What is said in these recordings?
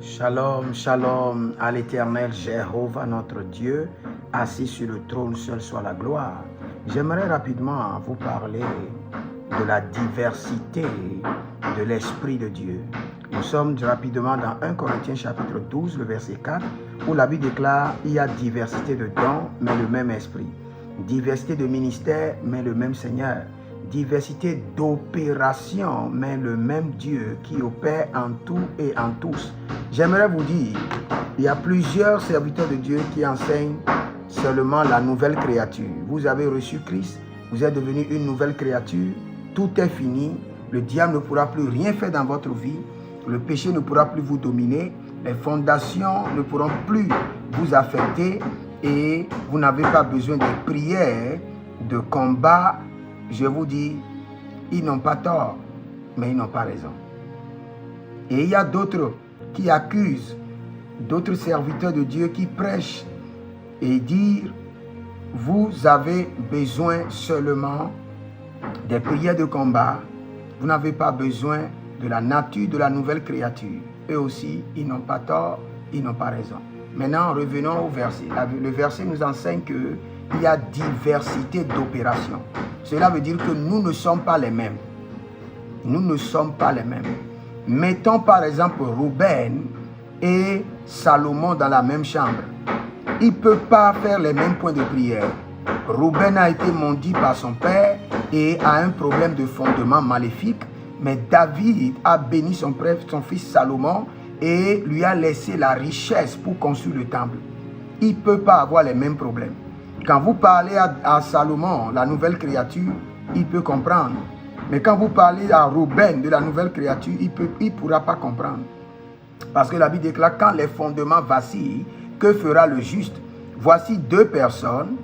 Shalom, shalom à l'Éternel Jéhovah notre Dieu, assis sur le trône, seul soit la gloire. J'aimerais rapidement vous parler de la diversité de l'Esprit de Dieu. Nous sommes rapidement dans 1 Corinthiens chapitre 12, le verset 4, où la Bible déclare « Il y a diversité de dons, mais le même Esprit. Diversité de ministères, mais le même Seigneur. Diversité d'opérations, mais le même Dieu qui opère en tout et en tous. » J'aimerais vous dire, il y a plusieurs serviteurs de Dieu qui enseignent seulement la nouvelle créature. Vous avez reçu Christ, vous êtes devenu une nouvelle créature, tout est fini, le diable ne pourra plus rien faire dans votre vie, le péché ne pourra plus vous dominer, les fondations ne pourront plus vous affecter et vous n'avez pas besoin de prières, de combats. Je vous dis, ils n'ont pas tort, mais ils n'ont pas raison. Et il y a d'autres qui accusent, d'autres serviteurs de Dieu qui prêchent et disent, vous avez besoin seulement des prières de combat, vous n'avez pas besoin de la nature de la nouvelle créature. Eux aussi, ils n'ont pas tort, ils n'ont pas raison. Maintenant, revenons au verset. Le verset nous enseigne qu'il y a diversité d'opérations. Cela veut dire que nous ne sommes pas les mêmes. Nous ne sommes pas les mêmes. Mettons par exemple Ruben et Salomon dans la même chambre. Ils ne peuvent pas faire les mêmes points de prière. Ruben a été maudit par son père et a un problème de fondement maléfique. Mais David a béni son fils Salomon et lui a laissé la richesse pour construire le temple. Il ne peut pas avoir les mêmes problèmes. Quand vous parlez à Salomon, la nouvelle créature, il peut comprendre. Mais quand vous parlez à Ruben de la nouvelle créature, il ne pourra pas comprendre. Parce que la Bible déclare, quand les fondements vacillent, que fera le juste? Voici deux personnes,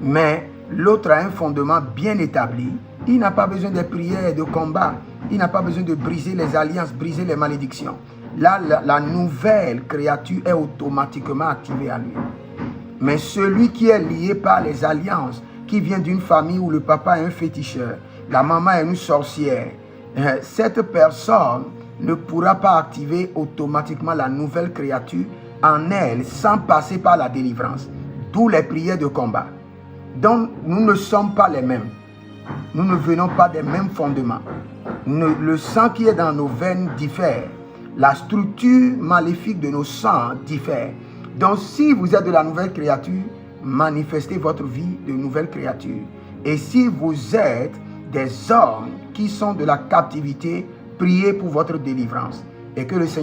mais l'autre a un fondement bien établi. Il n'a pas besoin de prières et de combats. Il n'a pas besoin de briser les alliances, briser les malédictions. Là, la nouvelle créature est automatiquement activée à lui. Mais celui qui est lié par les alliances, qui vient d'une famille où le papa est un féticheur, la maman est une sorcière, cette personne ne pourra pas activer automatiquement la nouvelle créature en elle sans passer par la délivrance. D'où les prières de combat. Donc, nous ne sommes pas les mêmes. Nous ne venons pas des mêmes fondements. Le sang qui est dans nos veines diffère. La structure maléfique de nos sangs diffère. Donc, si vous êtes de la nouvelle créature, manifestez votre vie de nouvelle créature. Et si vous êtes des hommes qui sont de la captivité, priez pour votre délivrance. Et que le Seigneur